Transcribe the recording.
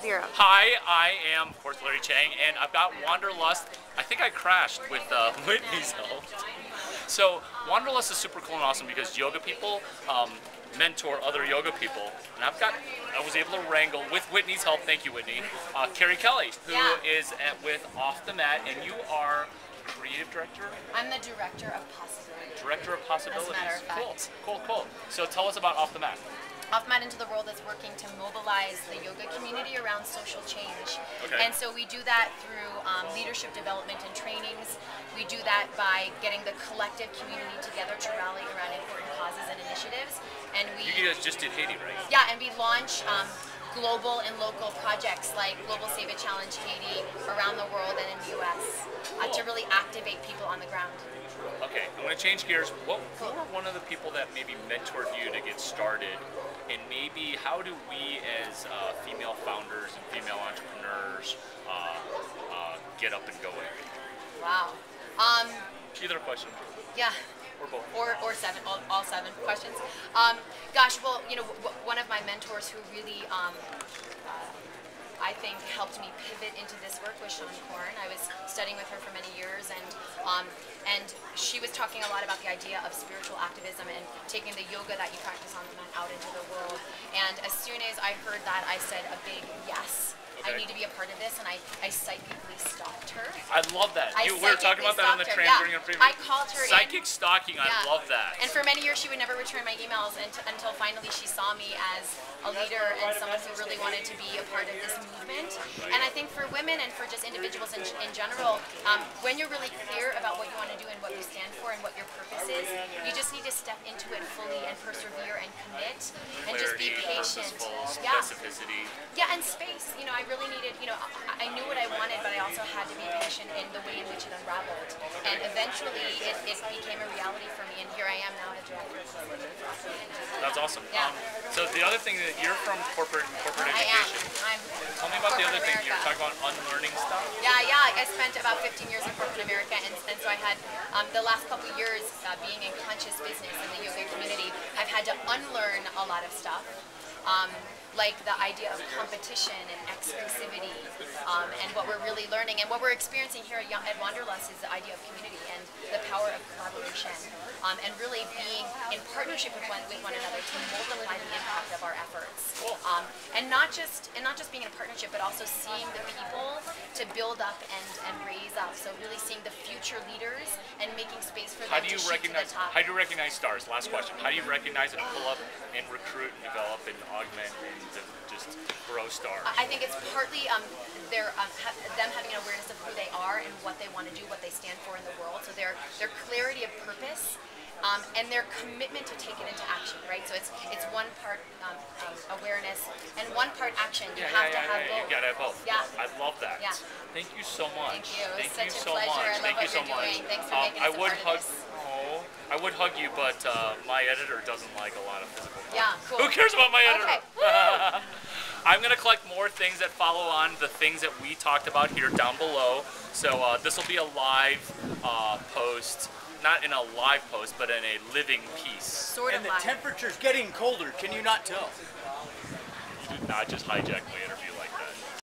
0. Hi, I am, of course, Larry Chiang, and I've got Wanderlust. I think I crashed with Whitney's help. So Wanderlust is super cool and awesome because yoga people mentor other yoga people, and I was able to wrangle with Whitney's help. Thank you, Whitney. Kerri, who is with Off the Mat, and you are creative director. I'm the director of possibilities. Director of possibilities. As a matter of fact. Cool. So tell us about Off the Mat. Off the Mat Into the World is working to mobilize the yoga community around social change. Okay. And so we do that through leadership development and trainings. We do that by getting the collective community together to rally around important causes and initiatives. And you guys just did Haiti, right? Yeah, and we launch global and local projects like Global Save It Challenge Haiti around the world and in the U.S. To really activate people on the ground. Okay, I'm going to change gears. What were one of the people that maybe mentored you to get started? And maybe how do we as female founders and female entrepreneurs get up and going? Wow. Either question. Yeah. Or both. Or seven, all 7 questions. Gosh, well, you know, one of my mentors who really, I think, helped me pivot into this work was Sean Korn. I was studying with her for many years, and she was talking a lot about the idea of spiritual activism and taking the yoga that you practice on the mat out into the world. And as soon as I heard that, I said a big yes. Okay. I need to be a part of this, and I psychically stalked her. I love that. We were talking about that on the train during a previous. I called her Psychic stalking, I love that. And for many years, she would never return my emails until finally she saw me as a leader and someone who really wanted to be a part of this movement. Right. And I think for women and for just individuals in general, when you're really clear about what you want to do and what you stand for and what your purpose is, you just need to step into it fully and persevere and commit and just be patient. Specificity. Yeah, and space. You know, I really needed, you know, I knew what I wanted, but I also had to be patient in the way in which it unraveled. And eventually, it became a reality for me, and here I am now as a director. That's awesome. Yeah. So the other thing that you're from corporate education. I'm Tell me about the other thing. America. You're talking about unlearning stuff. Yeah. I spent about 15 years in corporate America, and so I had the last couple of years being in conscious business in the yoga community. I've had to unlearn a lot of stuff. Like the idea of competition and exclusivity, and what we're really learning and what we're experiencing here at Wanderlust is the idea of community and the power of collaboration, and really being in partnership with one another to multiply the impact of our efforts. And not just being in a partnership, but also seeing the people to build up and raise up. So really seeing the future leaders and making space for them to shoot to the top. How do you recognize stars? Last question. How do you recognize and pull up and recruit and develop and augment and just grow stars? I think it's partly them having an awareness of who they are and what they want to do, what they stand for in the world. So their clarity of purpose. And their commitment to take it into action, right? So it's one part awareness and one part action. You have to have both. You gotta have both. Yeah. I love that. Yeah. Thank you so much. Thank you. It was Thank you such a so pleasure. much. I love Thank you what so you're much. doing. Thanks for making us a part of this. I would hug you, but my editor doesn't like a lot of physical contact. Yeah, cool. Who cares about my editor? Okay. I'm going to collect more things that follow on the things that we talked about here down below. So this will be a live post. Not in a live post, but in a living piece. And the temperature's getting colder. Can you not tell? You did not just hijack my interview.